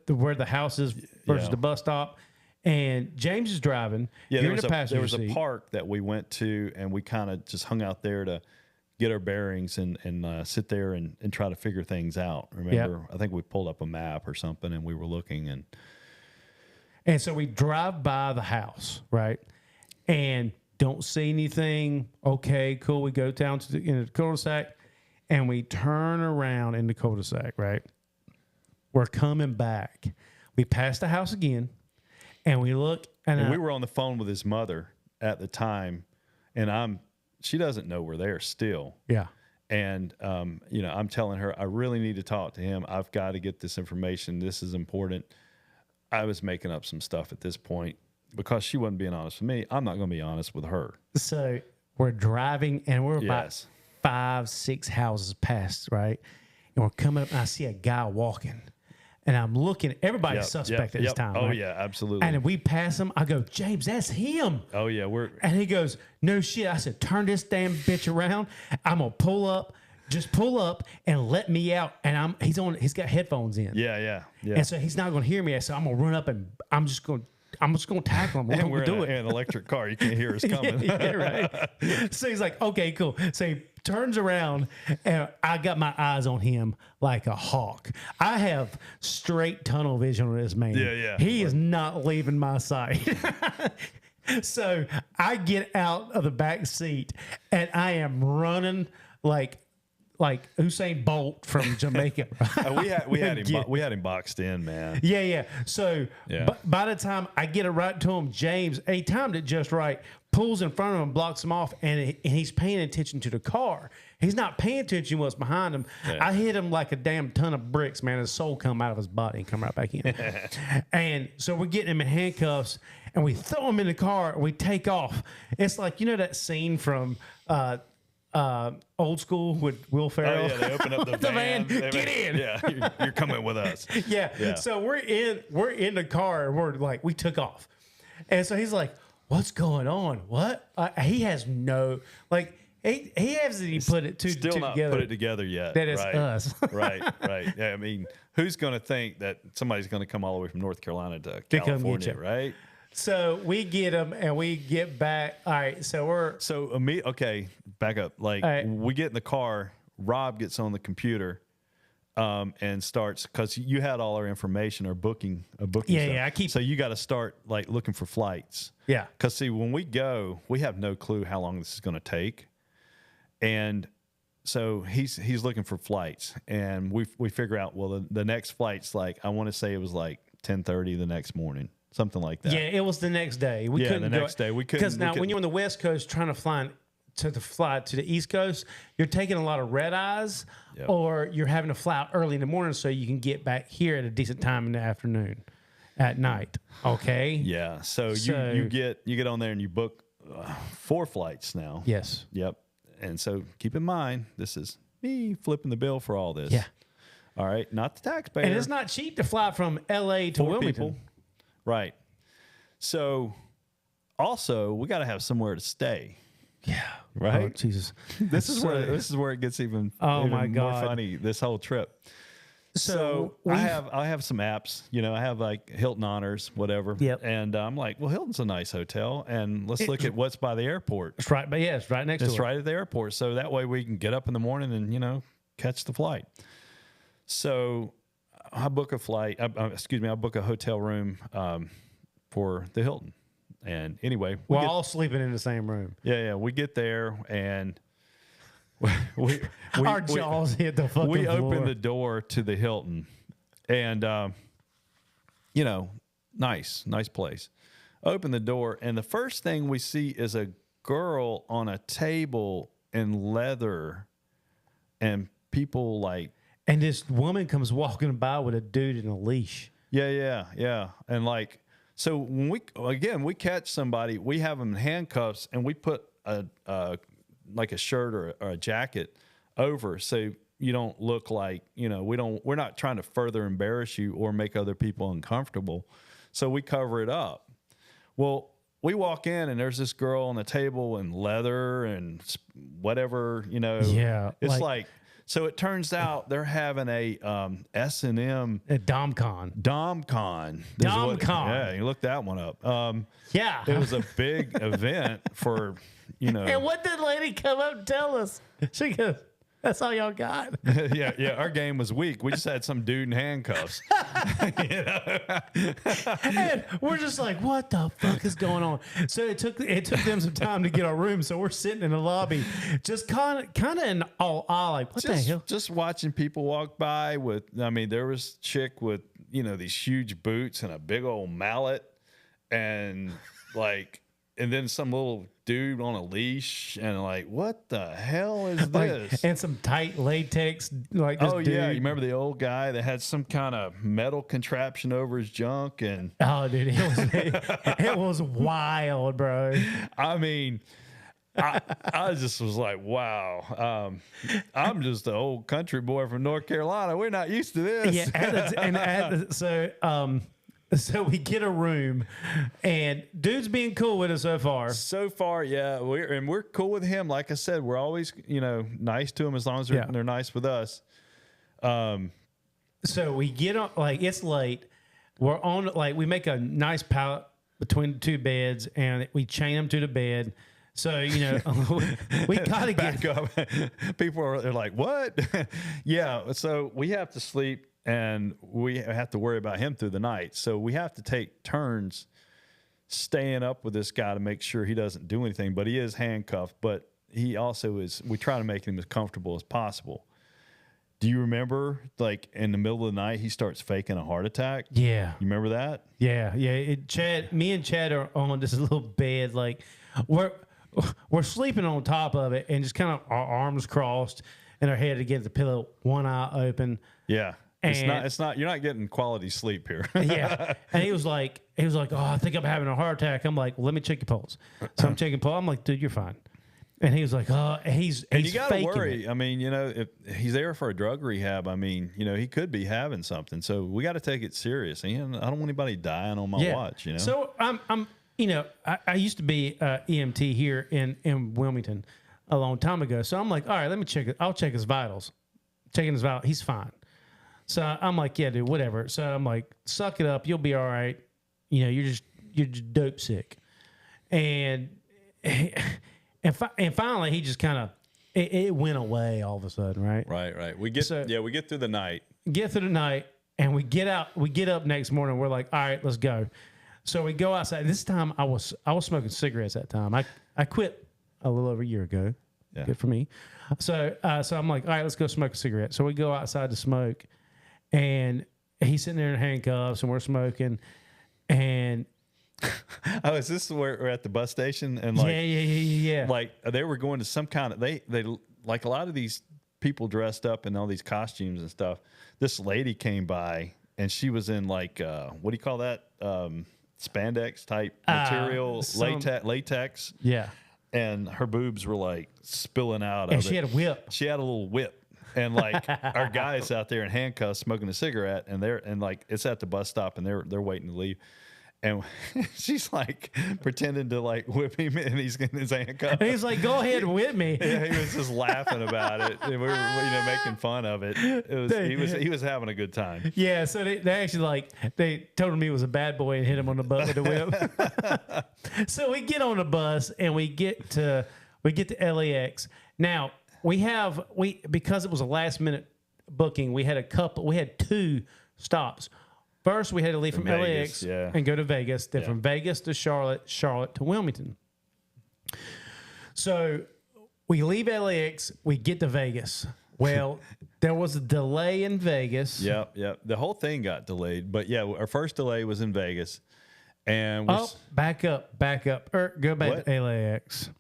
where the house is versus the bus stop. And James is driving.
Yeah,
You're in the passenger
was
seat.
a park that we went to, and we kind of just hung out there to get our bearings and sit there and try to figure things out. Remember, I think we pulled up a map or something, and we were looking.
And so we drive by the house, right? And don't see anything. Okay, cool. We go down to the cul-de-sac, and we turn around in the cul-de-sac, right? We're coming back. We pass the house again, and we look. And
we were on the phone with his mother at the time, and she doesn't know we're there still.
Yeah.
And, I'm telling her, I really need to talk to him. I've got to get this information. This is important. I was making up some stuff at this point because she wasn't being honest with me. I'm not going to be honest with her.
So we're driving, and we're about 5-6 houses past, right? And we're coming up, and I see a guy walking. And I'm looking, everybody's suspect at this time.
Oh,
right?
yeah, absolutely.
And if we pass him, I go, James, that's him.
Oh, yeah.
And he goes, no shit. I said, turn this damn bitch around. I'm going to pull up. Just pull up and let me out. And he's got headphones in.
Yeah.
And so he's not going to hear me. So I'm going to run up and I'm just going to tackle him.
And we're
do
in an electric car. You can't hear us coming.
yeah, right. So he's like, okay, cool. So he turns around, and I got my eyes on him like a hawk. I have straight tunnel vision on this man.
Yeah.
He is not leaving my sight. So I get out of the back seat, and I am running like Usain Bolt from Jamaica.
we had him boxed in, man.
Yeah. So by the time I get it right to him, James, he timed it just right, pulls in front of him, blocks him off, and he's paying attention to the car. He's not paying attention to what's behind him. Yeah. I hit him like a damn ton of bricks, man. His soul come out of his body and come right back in. And so we're getting him in handcuffs, and we throw him in the car, and we take off. It's like, that scene from Old School with Will Ferrell.
Oh, yeah, they open up the van.
Get in.
Yeah, you're coming with us.
Yeah. So we're in the car, and we're like, we took off. And so he's like, what's going on? What? He has no, like, he hasn't even put it
Still not
together.
put it together yet.
That it's us.
Right. Yeah, I mean, who's going to think that somebody's going to come all the way from North Carolina to
come
California,
get you.
right?
So we get him, and we get back. All right, so
okay, back up. Like, we get in the car. Rob gets on the computer, and starts, because you had all our information, our booking stuff.
Yeah.
So you got to start like looking for flights.
Yeah.
Because see, when we go, we have no clue how long this is going to take, and so he's looking for flights, and we figure out, well, the next flight's like, I want to say it was like 10:30 the next morning. Something like that.
Yeah, it was the next day. We couldn't
the next day. We couldn't.
Because now, when you're on the West Coast trying to fly to the East Coast, you're taking a lot of red eyes, or you're having to fly out early in the morning so you can get back here at a decent time in the afternoon, at night. Okay.
Yeah. So you get on there and you book 4 flights now.
Yes.
Yep. And so keep in mind, this is me flipping the bill for all this.
Yeah.
All right. Not the taxpayer.
And it's not cheap to fly from L.A. to
4
Wilmington.
people. Right. So, also, we got to have somewhere to stay.
Yeah.
Right.
Oh, Jesus.
This is where it gets even
my God,
more funny. This whole trip. So I have some apps. I have like Hilton Honors, whatever.
Yep.
And I'm like, well, Hilton's a nice hotel, and let's look at what's by the airport.
It's right, but it's right next to it.
It's right at the airport, so that way we can get up in the morning and catch the flight. So I book a flight. I book a hotel room for the Hilton. And anyway,
we're all sleeping in the same room.
Yeah. We get there, and
our jaws hit the fucking
we
floor.
open the door to the Hilton, and nice place. Open the door, and the first thing we see is a girl on a table in leather, and people like.
And this woman comes walking by with a dude in a leash.
Yeah. And like, so when we catch somebody, we have them in handcuffs, and we put like a shirt or a jacket over. So you don't look like, we're not trying to further embarrass you or make other people uncomfortable. So we cover it up. Well, we walk in and there's this girl on the table in leather and whatever,
Yeah.
It's like so it turns out they're having a S&M
A DomCon.
DomCon. Yeah, you look that one up.
Yeah.
It was a big event for,
And what did the lady come up and tell us? She goes, that's all y'all got.
yeah. Our game was weak. We just had some dude in handcuffs.
And we're just like, what the fuck is going on? So it took them some time to get our room. So we're sitting in the lobby, just kind of in all awe, like, what the hell?
Just watching people walk by there was a chick with, these huge boots and a big old mallet and then some little dude on a leash and what the hell is this?
And some tight latex, like this dude.
Yeah, you remember the old guy that had some kind of metal contraption over his junk and
oh, dude, it was wild, bro.
I mean, I just was like, wow. I'm just an old country boy from North Carolina. We're not used to this.
Yeah, so we get a room, and dude's being cool with us so far.
So far, yeah, we're cool with him. Like I said, we're always nice to him as long as they're nice with us.
So we get on, it's late. We're on, we make a nice pallet between the two beds, and we chain them to the bed. So we gotta
back up. People are like, what? Yeah. So we have to sleep. And we have to worry about him through the night. So we have to take turns staying up with this guy to make sure he doesn't do anything. But he is handcuffed. But he also is, we try to make him as comfortable as possible. Do you remember, in the middle of the night, he starts faking a heart attack?
Yeah.
You remember that?
Yeah. Me and Chad are on this little bed. We're sleeping on top of it and just kind of our arms crossed and our head against the pillow, one eye open.
Yeah. It's not. You're not getting quality sleep here.
Yeah, and he was like, oh, I think I'm having a heart attack. I'm like, well, let me check your pulse. So I'm checking pulse. I'm like, dude, you're fine. And he was like, oh, he's
you got to
faking
worry.
it.
I mean, if he's there for a drug rehab, I mean, he could be having something. So we got to take it serious. And I don't want anybody dying on my watch.
So I used to be EMT here in Wilmington a long time ago. So I'm like, all right, let me check it. I'll check his vitals. Checking his vitals, he's fine. So I'm like, yeah, dude, whatever. So I'm like, suck it up. You'll be all right. You're just dope sick. And finally, he just kind of, it went away all of a sudden, right?
Right. We get through the night.
Get through the night, and we get up next morning. We're like, all right, let's go. So we go outside. This time, I was smoking cigarettes that time. I quit a little over a year ago. Yeah. Good for me. So I'm like, all right, let's go smoke a cigarette. So we go outside to smoke. And he's sitting there in handcuffs, and we're smoking. And
oh, is this where we're at the bus station? And
yeah.
They were going to some kind of they like a lot of these people dressed up in all these costumes and stuff. This lady came by, and she was in what do you call that? Spandex type material, latex.
Yeah.
And her boobs were spilling out.
And she had a whip.
She had a little whip. And our guys out there in handcuffs smoking a cigarette, and it's at the bus stop, and they're waiting to leave. And she's pretending to whip him, and he's getting his handcuffs.
And he's like, "Go ahead and whip me."
Yeah, he was just laughing about it. And we were making fun of it. He was having a good time.
Yeah, so they actually they told him he was a bad boy and hit him on the butt with a whip. So we get on the bus and we get to LAX. Now because it was a last minute booking, we had two stops. First, we had to leave from
Vegas,
LAX and go to Vegas. Then from Vegas to Charlotte to Wilmington. So we leave LAX, we get to Vegas. Well, there was a delay in Vegas.
Yep. The whole thing got delayed. But yeah, our first delay was in Vegas. And
back up. Go back to LAX.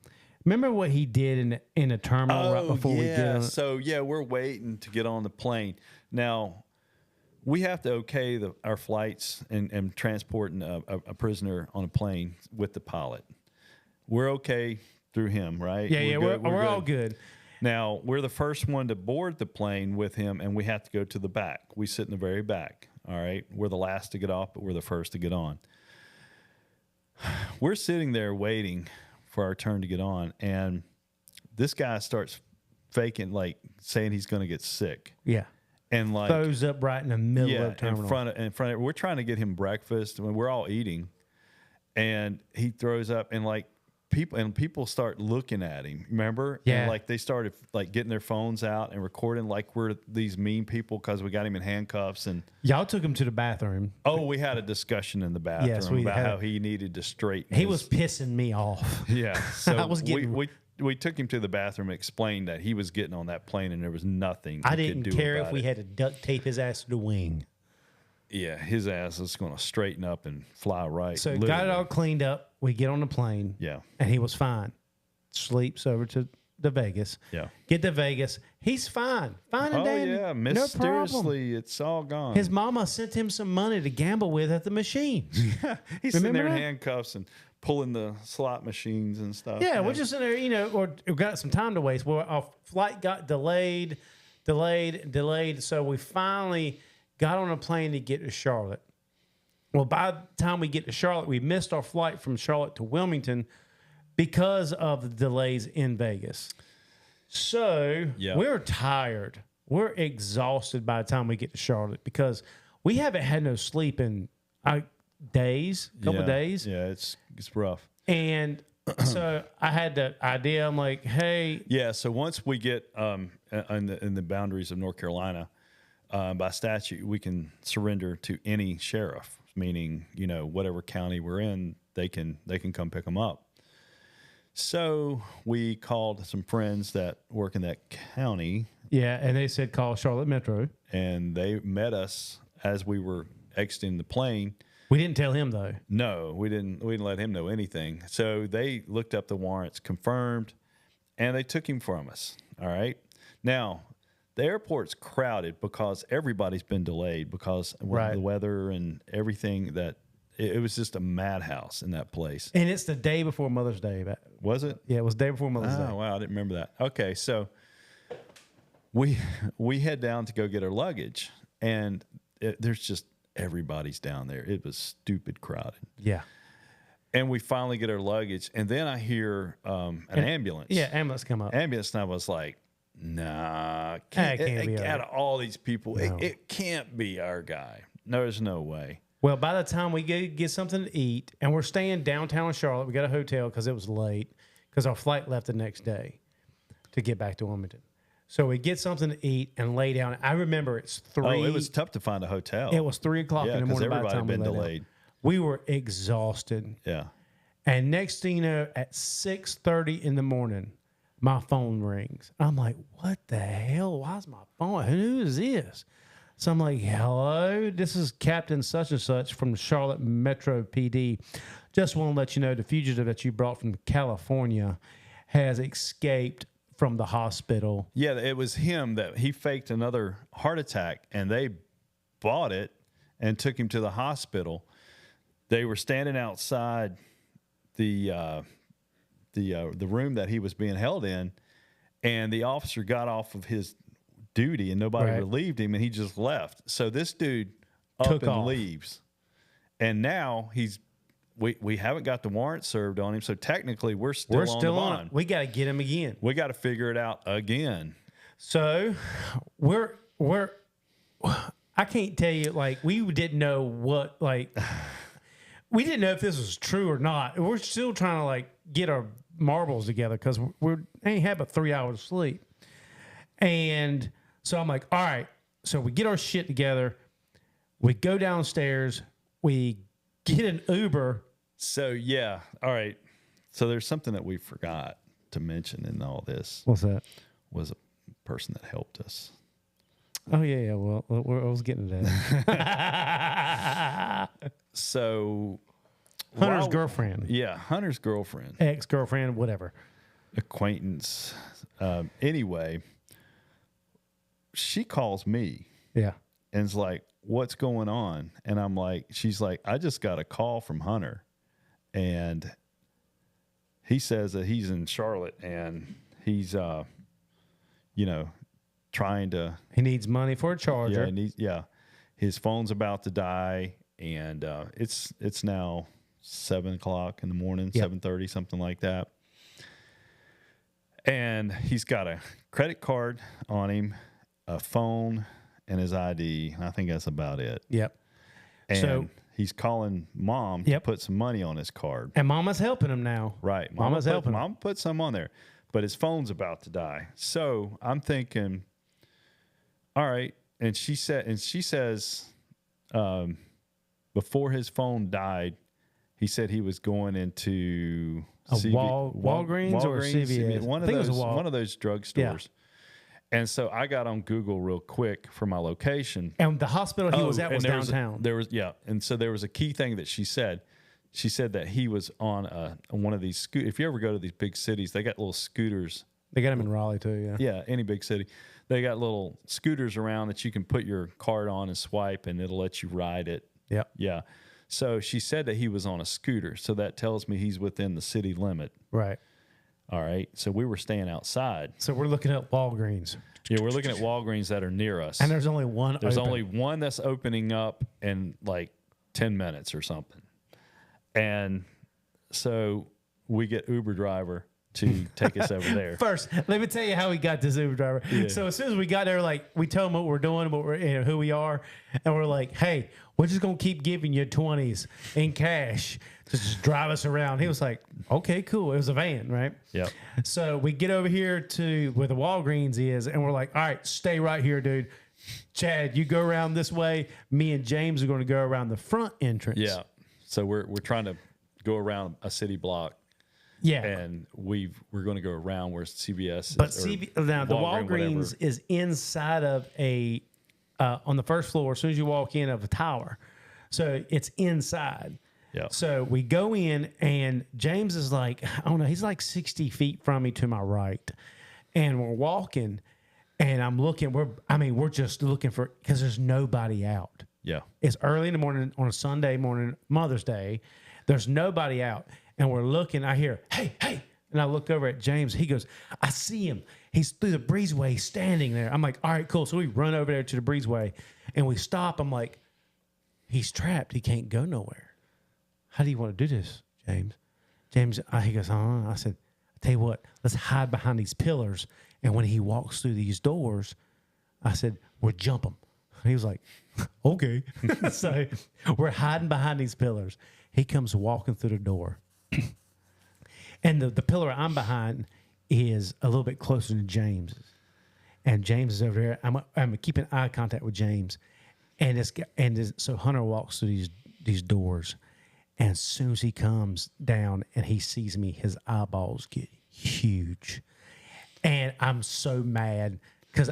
Remember what he did in the terminal right before we get on?
So we're waiting to get on the plane. Now, we have to okay our flights and transporting a prisoner on a plane with the pilot. We're okay through him, right?
Yeah, we're all good.
Now, we're the first one to board the plane with him, and we have to go to the back. We sit in the very back, all right? We're the last to get off, but we're the first to get on. We're sitting there waiting for our turn to get on, and this guy starts faking, like, saying he's going to get sick.
Yeah.
And, like...
throws up right in the middle of the terminal.
in front of... We're trying to get him breakfast. I mean, we're all eating, and he throws up, and, like, people start looking at him, remember?
Yeah.
And like they started like getting their phones out and recording like we're these mean people because we got him in handcuffs. And
y'all took him to the bathroom.
Oh, we had a discussion in the bathroom about how he needed to straighten.
He was pissing me off.
Yeah. So
I was getting...
we took him to the bathroom and explained that he was getting on that plane and there was nothing
I didn't
could do
care
about
if we
it.
had to duct tape his ass to the wing.
Yeah, his ass is going to straighten up and fly right.
So
literally.
got it all cleaned up. We get on the plane.
Yeah.
And he was fine. Sleeps over to Vegas.
Yeah.
Get to Vegas. He's fine. Fine and
Oh,
dandy.
yeah.
No problem.
Mysteriously, it's all gone.
His mama sent him some money to gamble with at the machines.
He's sitting there in
that?
handcuffs and pulling the slot machines and stuff.
Yeah, we're just in there, or we got some time to waste. Well, our flight got delayed. So we finally got on a plane to get to Charlotte. Well, by the time we get to Charlotte, we missed our flight from Charlotte to Wilmington because of the delays in Vegas. So we're tired. We're exhausted by the time we get to Charlotte because we haven't had no sleep in days, couple days.
Yeah, it's rough.
And so I had the idea. I'm like, hey.
Yeah, so once we get in the boundaries of North Carolina, by statute, we can surrender to any sheriff, meaning, whatever county we're in, they can come pick them up. So we called some friends that work in that county.
Yeah, and they said call Charlotte Metro.
And they met us as we were exiting the plane.
We didn't tell him, though.
No, we didn't let him know anything. So they looked up the warrants, confirmed, and they took him from us. All right. Now, the airport's crowded because everybody's been delayed because of the weather and everything. That it was just a madhouse in that place.
And it's the day before Mother's Day.
Was it?
Yeah, it was the day before Mother's Day.
Oh, wow. I didn't remember that. Okay, so we head down to go get our luggage, and there's just everybody's down there. It was stupid crowded.
Yeah.
And we finally get our luggage, and then I hear an ambulance.
Yeah, ambulance come up.
Ambulance, and I was like, nah,
It can't be
out of all these people, it can't be our guy. No, there's no way.
Well, by the time we get something to eat, and we're staying downtown Charlotte, we got a hotel because it was late because our flight left the next day to get back to Wilmington. So we get something to eat and lay down. I remember it's 3.
Oh, it was tough to find a hotel.
It was 3 o'clock in the morning.
Everybody
by the time
had been
we lay
delayed.
down. We were exhausted.
Yeah.
And next thing you know, at 6:30 in the morning, my phone rings. I'm like, what the hell? Why's my phone? Who is this? So I'm like, hello, this is Captain such and such from Charlotte Metro PD. Just want to let you know the fugitive that you brought from California has escaped from the hospital.
Yeah, it was him that he faked another heart attack, and they bought it and took him to the hospital. They were standing outside the room that he was being held in, and the officer got off of his duty, and nobody relieved him, and he just left. So this dude
Took off.
leaves, and now we haven't got the warrant served on him, so technically we're still on the bond.
We got to get him again.
We got to figure it out again.
So we're I can't tell you, like, we didn't know what, like, we didn't know if this was true or not. We're still trying to, like, get our marbles together because we ain't had but 3 hours of sleep. And so I'm like, all right. So we get our shit together. We go downstairs. We get an Uber.
So, yeah. All right. So there's something that we forgot to mention in all this.
What's that?
Was a person that helped us.
Oh, yeah. Well, I was getting to that.
So
Hunter's girlfriend.
Yeah, Hunter's girlfriend.
Ex-girlfriend, whatever.
Acquaintance. Anyway, she calls me.
Yeah.
And is like, what's going on? And I'm like, she's like, I just got a call from Hunter. And he says that he's in Charlotte and he's trying to.
He needs money for a charger.
His phone's about to die, and it's now 7:00 in the morning, 7:30, something like that. And he's got a credit card on him, a phone, and his ID. I think that's about it.
Yep.
And
so
he's calling Mom to put some money on his card.
And Mama's helping him now.
Right.
Mama's helping him.
Mom put some on there, but his phone's about to die. So I'm thinking, all right. And she says, before his phone died, he said he was going into
Walgreens or CVS.
One of those drugstores. Yeah. And so I got on Google real quick for my location.
And the hospital he was at was downtown.
And so there was a key thing that she said. She said that he was on one of these scooters. If you ever go to these big cities, they got little scooters.
They got them in Raleigh too, yeah.
Yeah, any big city. They got little scooters around that you can put your card on and swipe, and it'll let you ride it.
Yep.
Yeah. So she said that he was on a scooter. So that tells me he's within the city limit.
Right.
All right. So we were staying outside.
So we're looking at Walgreens.
Yeah, we're looking at Walgreens that are near us.
And there's only one
only one that's opening up in like 10 minutes or something. And so we get Uber driver to take us over there.
First, let me tell you how we got this Uber driver. Yeah. So as soon as we got there, like we told him what we're doing, who we are, and we're like, "Hey, we're just gonna keep giving you 20s in cash to just drive us around." He was like, "Okay, cool." It was a van, right?
Yeah.
So we get over here to where the Walgreens is, and we're like, "All right, stay right here, dude. Chad, you go around this way. Me and James are going to go around the front entrance."
Yeah. So we're trying to go around a city block.
Yeah,
and we're going to go around where CVS.
But now the Walgreens is inside of a on the first floor. As soon as you walk in of a tower, so it's inside.
Yeah.
So we go in, and James is like, I don't know, he's like 60 feet from me to my right, and we're walking, and I'm looking. We're just looking for because there's nobody out.
Yeah.
It's early in the morning on a Sunday morning, Mother's Day. There's nobody out. And we're looking, I hear, hey. And I look over at James. He goes, I see him. He's through the breezeway standing there. I'm like, all right, cool. So we run over there to the breezeway and we stop. I'm like, he's trapped. He can't go nowhere. How do you want to do this, James? He goes, I said, I tell you what, let's hide behind these pillars. And when he walks through these doors, I said, we'll jump him. And he was like, okay. So we're hiding behind these pillars. He comes walking through the door. And the pillar I'm behind is a little bit closer to James. And James is over there. I'm keeping eye contact with James. So Hunter walks through these doors. And as soon as he comes down and he sees me, his eyeballs get huge. And I'm so mad. Because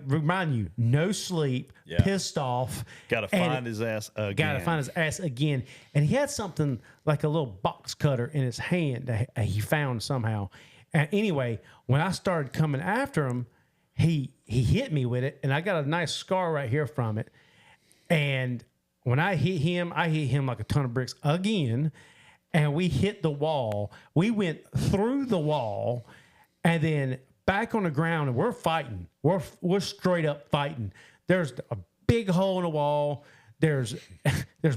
remind you, no sleep, pissed off.
Got to find his ass again.
And he had something like a little box cutter in his hand that he found somehow. And anyway, when I started coming after him, he hit me with it, and I got a nice scar right here from it. And when I hit him like a ton of bricks again, and we hit the wall. We went through the wall, and then back on the ground, and we're fighting. We're straight up fighting. There's a big hole in the wall. There's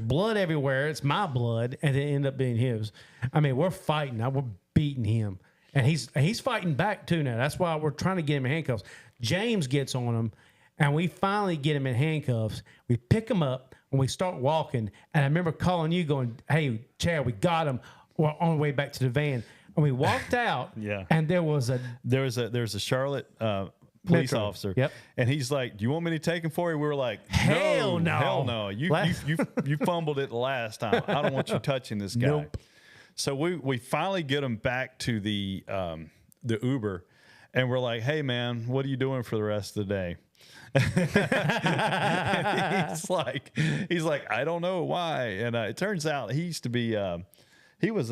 blood everywhere. It's my blood, and it ended up being his. I mean, we're fighting. We're beating him, and he's fighting back too now. That's why we're trying to get him in handcuffs. James gets on him, and we finally get him in handcuffs. We pick him up, and we start walking. And I remember calling you, going, "Hey, Chad, we got him." We're on the way back to the van. And we walked out, and there was a
Charlotte police officer, and he's like, "Do you want me to take him for you?" We were like, "Hell no! You fumbled it the last time. I don't want you touching this guy."
Nope.
So we finally get him back to the Uber, and we're like, "Hey man, what are you doing for the rest of the day?" he's like, "I don't know why." And it turns out he used to be he was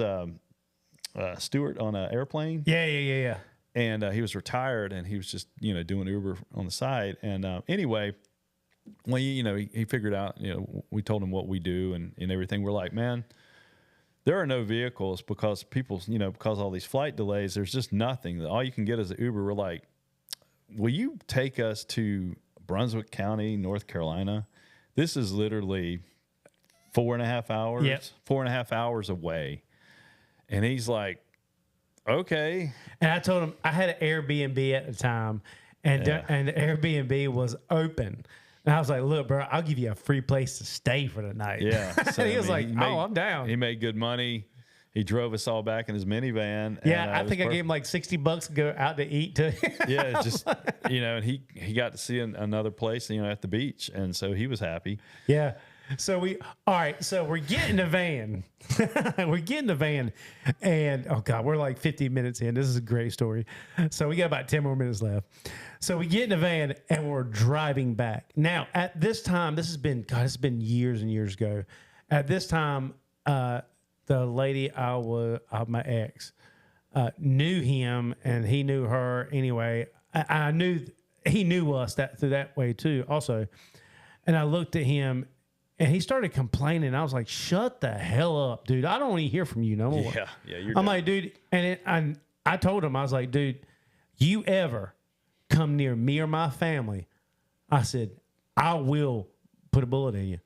steward on an airplane.
Yeah.
And he was retired, and he was just doing Uber on the side. And anyway, when he figured out, we told him what we do and everything. We're like, man, there are no vehicles because because all these flight delays. There's just nothing. All you can get is an Uber. We're like, will you take us to Brunswick County, North Carolina? This is literally 4.5 hours,
Yep.
4.5 hours away. And he's like, okay.
And I told him I had an Airbnb at the time, and and the Airbnb was open. And I was like, look, bro, I'll give you a free place to stay for the night.
Yeah. So,
and he was like, I'm down.
He made good money. He drove us all back in his minivan.
Yeah,
and,
I think I gave him like $60 to go out to eat too.
Yeah, just, and he got to see another place, at the beach. And so he was happy.
Yeah. So we're getting the van. We're getting the van. And oh God, we're like 50 minutes in. This is a great story. So we got about 10 more minutes left. So we get in the van and we're driving back. Now, at this time, it's been years and years ago. At this time, the lady my ex, knew him and he knew her anyway. I knew he knew us through that way too also. And I looked at him and he started complaining. I was like, shut the hell up, dude. I don't want to hear from you no more.
Yeah, you're
I'm like, dude, and I told him, I was like, dude, you ever come near me or my family, I said, I will put a bullet in you,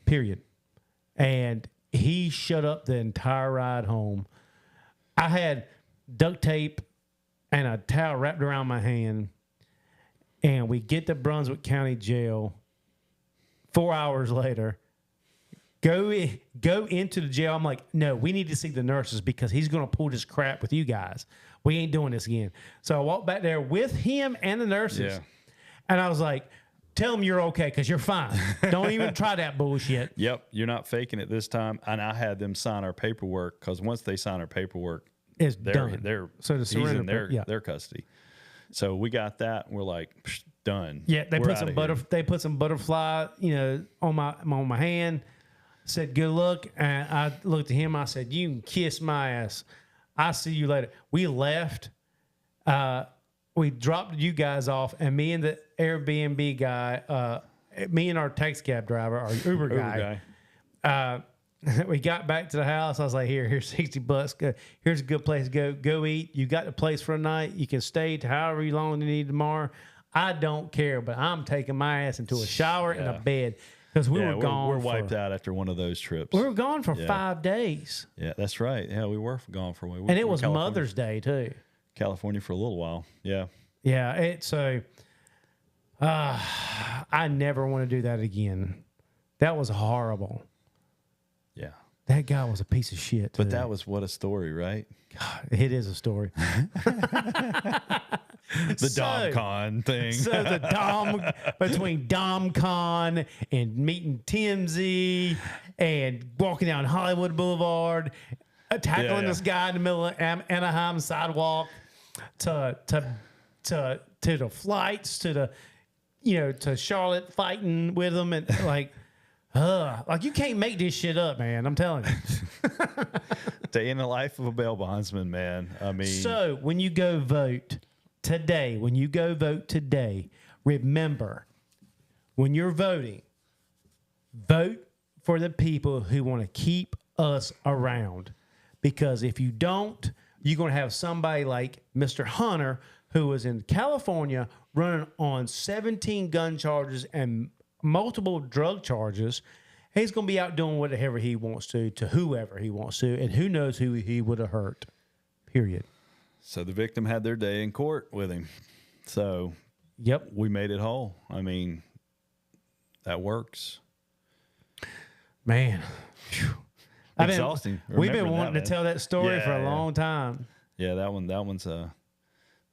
period. And he shut up the entire ride home. I had duct tape and a towel wrapped around my hand, and we get to Brunswick County Jail 4 hours later. Go into the jail. I'm like, no, we need to see the nurses because he's going to pull this crap with you guys. We ain't doing this again. So I walked back there with him and the nurses. And I was like, tell them you're okay because you're fine. Don't even try that bullshit.
Yep, you're not faking it this time. And I had them sign our paperwork because once they sign our paperwork,
it's done.
So he's in their custody. So we got that. And we're like, done.
Yeah, they put some butterfly, on my hand. Said good luck, and I looked at him. I said, "You can kiss my ass. I'll see you later." We left. We dropped you guys off, and me and the Airbnb guy, me and our taxi cab driver, our Uber guy. We got back to the house. I was like, here's $60. Here's a good place to go eat. You got the place for a night. You can stay to however long you need tomorrow. I don't care, but I'm taking my ass into a shower and a bed. Because we're gone.
We're wiped out after one of those trips.
We were gone for 5 days.
Yeah, that's right. Yeah, we were gone for a while.
And it was Mother's Day, too.
California for a little while. Yeah.
Yeah. I never want to do that again. That was horrible.
Yeah.
That guy was a piece of shit, too.
But that was what a story, right?
God, it is a story.
The DomCon thing.
So between DomCon and meeting TMZ and walking down Hollywood Boulevard, tackling this guy in the middle of Anaheim sidewalk, to the flights, to Charlotte fighting with them, and like you can't make this shit up, man. I'm telling you.
Day in the life of a bail bondsman, man. I mean,
so when you go vote today, remember, when you're voting, vote for the people who want to keep us around. Because if you don't, you're going to have somebody like Mr. Hunter, who was in California running on 17 gun charges and multiple drug charges. He's going to be out doing whatever he wants to whoever he wants to, and who knows who he would have hurt, period.
So the victim had their day in court with him. So
yep,
we made it whole. I mean, that works.
Man.
Exhausting.
We've been wanting to tell that story for a long time.
Yeah, that one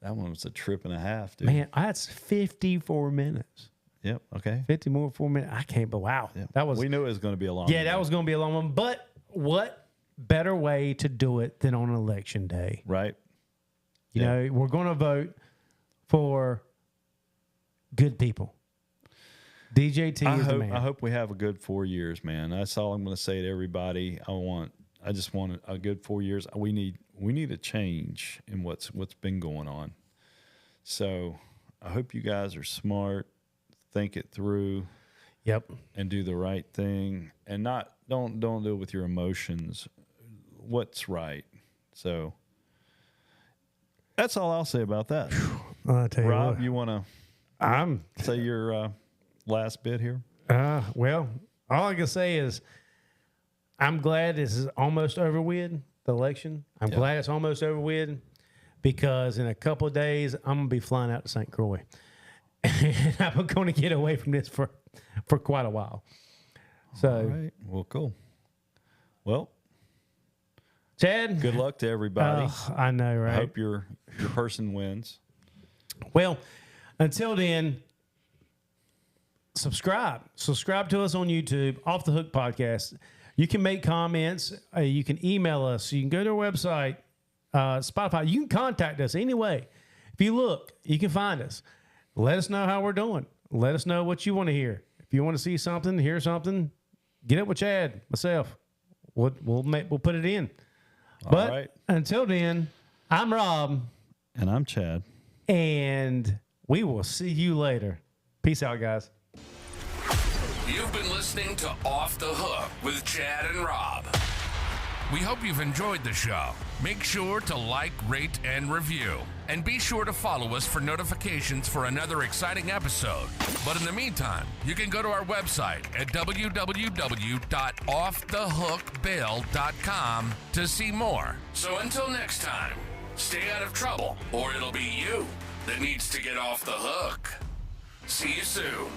was a trip and a half, dude.
Man, that's 54 minutes.
Yep. Okay.
4 minutes. I can't, but wow.
Yep. We knew it was going to be a long
one. Yeah, that was going to be a long one. But what better way to do it than on election day?
Right.
You know, we're going to vote for good people. DJT is the man.
I hope we have a good 4 years, man. That's all I'm going to say to everybody. I just want a good 4 years. We need a change in what's been going on. So I hope you guys are smart, think it through.
Yep.
And do the right thing, and don't do it with your emotions. What's right? So that's all I'll say about that.
I'll tell you
Rob,
what.
you want to
I'm
say your last bit here?
well, all I can say is I'm glad this is almost over with, the election. I'm glad it's almost over with, because in a couple of days I'm gonna be flying out to St. Croix. And I'm gonna get away from this for quite a while. So
All right. Well, cool. Well,
Chad,
good luck to everybody.
I know, right?
I hope your person wins.
Well, until then, subscribe to us on YouTube, Off the Hook Podcast. You can make comments. You can email us. You can go to our website, Spotify. You can contact us anyway. If you look, you can find us. Let us know how we're doing. Let us know what you want to hear. If you want to see something, hear something, get up with Chad, myself. We'll put it in. But
right.
Until then, I'm Rob.
And I'm Chad.
And we will see you later. Peace out, guys.
You've been listening to Off the Hook with Chad and Rob. We hope you've enjoyed the show. Make sure to like, rate, and review. And be sure to follow us for notifications for another exciting episode. But in the meantime, you can go to our website at www.offthehookbail.com to see more. So until next time, stay out of trouble, or it'll be you that needs to get off the hook. See you soon.